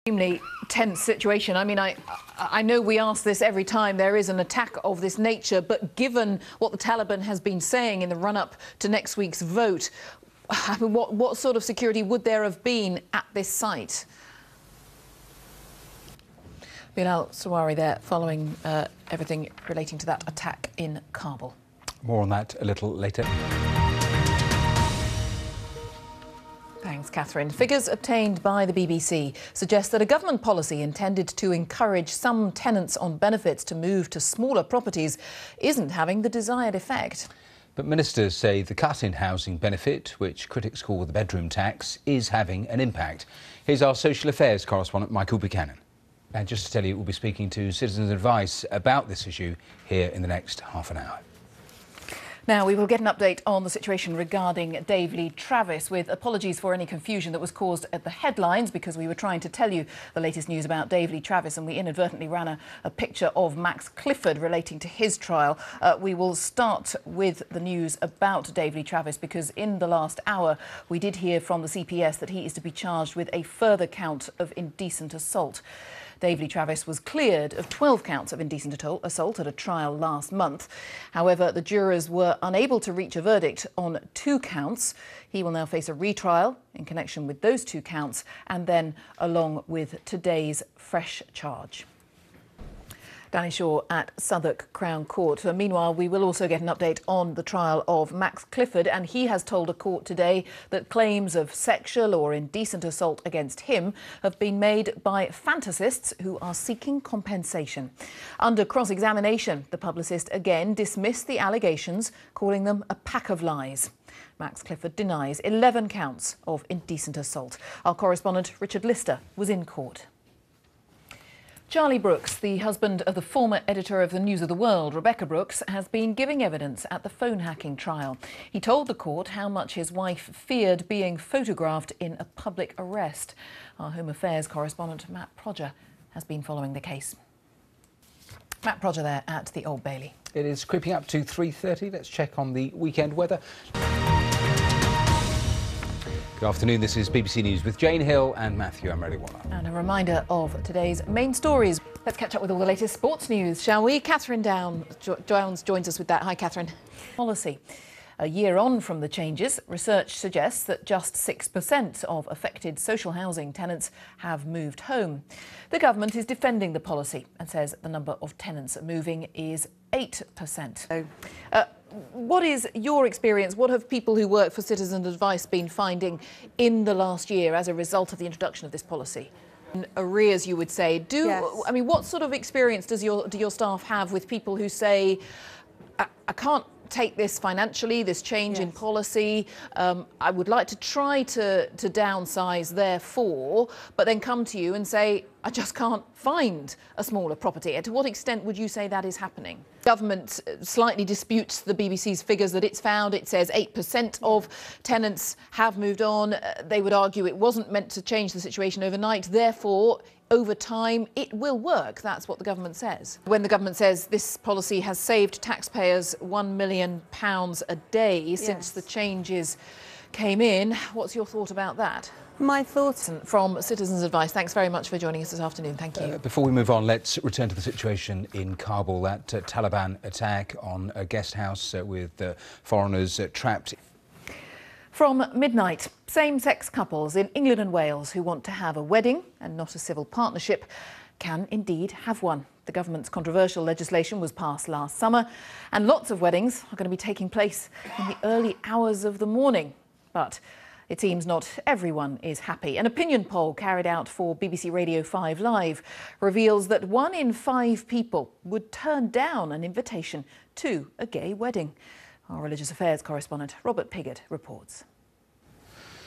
Extremely tense situation. I mean, I know we ask this every time there is an attack of this nature, but given what the Taliban has been saying in the run-up to next week's vote, I mean, what sort of security would there have been at this site? Bilal Sawari there, following everything relating to that attack in Kabul. More on that a little later. Thanks, Catherine. Figures obtained by the BBC suggest that a government policy intended to encourage some tenants on benefits to move to smaller properties isn't having the desired effect. But ministers say the cut in housing benefit, which critics call the bedroom tax, is having an impact. Here's our social affairs correspondent, Michael Buchanan. And just to tell you, we'll be speaking to Citizens Advice about this issue here in the next half an hour. Now, we will get an update on the situation regarding Dave Lee Travis, with apologies for any confusion that was caused at the headlines, because we were trying to tell you the latest news about Dave Lee Travis and we inadvertently ran a picture of Max Clifford relating to his trial. We will start with the news about Dave Lee Travis, because in the last hour we did hear from the CPS that he is to be charged with a further count of indecent assault. Dave Lee Travis was cleared of 12 counts of indecent assault at a trial last month. However, the jurors were unable to reach a verdict on 2 counts. He will now face a retrial in connection with those 2 counts, and then along with today's fresh charge. Danny Shaw at Southwark Crown Court. Meanwhile, we will also get an update on the trial of Max Clifford, and he has told a court today that claims of sexual or indecent assault against him have been made by fantasists who are seeking compensation. Under cross-examination, the publicist again dismissed the allegations, calling them a pack of lies. Max Clifford denies 11 counts of indecent assault. Our correspondent Richard Lister was in court. Charlie Brooks, the husband of the former editor of the News of the World, Rebecca Brooks, has been giving evidence at the phone hacking trial. He told the court how much his wife feared being photographed in a public arrest. Our Home Affairs correspondent Matt Prodger has been following the case. Matt Prodger there at the Old Bailey. It is creeping up to 3:30. Let's check on the weekend weather. Good afternoon, this is BBC News with Jane Hill and Matthew Amreliwala. And a reminder of today's main stories. Let's catch up with all the latest sports news, shall we? Catherine Downs joins us with that. Hi, Catherine. Policy. A year on from the changes, research suggests that just 6% of affected social housing tenants have moved home. The government is defending the policy and says the number of tenants moving is 8%. What is your experience? What have people who work for Citizens Advice been finding in the last year as a result of the introduction of this policy? Arrears, you would say. Yes. I mean, what sort of experience do your staff have with people who say, I can't take this financially, this change in policy, I would like to try to downsize therefore, but then come to you and say, I just can't find a smaller property. And to what extent would you say that is happening? Government slightly disputes the BBC's figures that it's found. It says 8% of tenants have moved on. They would argue it wasn't meant to change the situation overnight. Therefore, over time, it will work. That's what the government says. When the government says this policy has saved taxpayers £1 million a day since the changes came in, what's your thought about that? My thoughts from Citizens Advice. Thanks very much for joining us this afternoon. Thank you. Before we move on, let's return to the situation in Kabul, that Taliban attack on a guest house with foreigners trapped. From midnight, same-sex couples in England and Wales who want to have a wedding and not a civil partnership can indeed have one. The government's controversial legislation was passed last summer, and lots of weddings are going to be taking place in the early hours of the morning. But it seems not everyone is happy. An opinion poll carried out for BBC Radio 5 Live reveals that 1 in 5 people would turn down an invitation to a gay wedding. Our religious affairs correspondent Robert Piggott reports.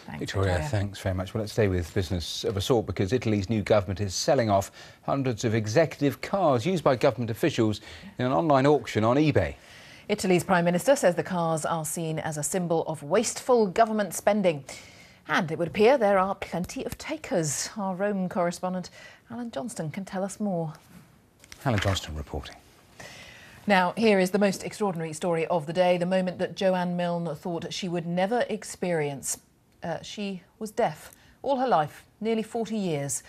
Thanks, Victoria, thanks very much. Well, let's stay with business of a sort, because Italy's new government is selling off hundreds of executive cars used by government officials in an online auction on eBay. Italy's Prime Minister says the cars are seen as a symbol of wasteful government spending. And it would appear there are plenty of takers. Our Rome correspondent Alan Johnston can tell us more. Alan Johnston reporting. Now, here is the most extraordinary story of the day, the moment that Joanne Milne thought she would never experience. She was deaf all her life, nearly 40 years.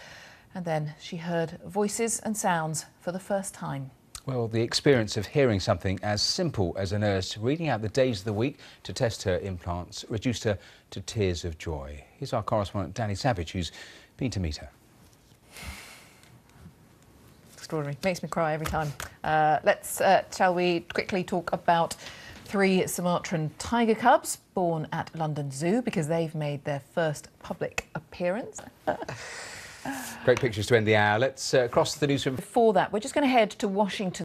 And then she heard voices and sounds for the first time. Well, the experience of hearing something as simple as a nurse reading out the days of the week to test her implants reduced her to tears of joy. Here's our correspondent Danny Savage, who's been to meet her. Extraordinary. Makes me cry every time. Shall we quickly talk about 3 Sumatran tiger cubs born at London Zoo, because they've made their first public appearance. Great pictures to end the hour. Let's cross the newsroom. Before that, we're just going to head to Washington.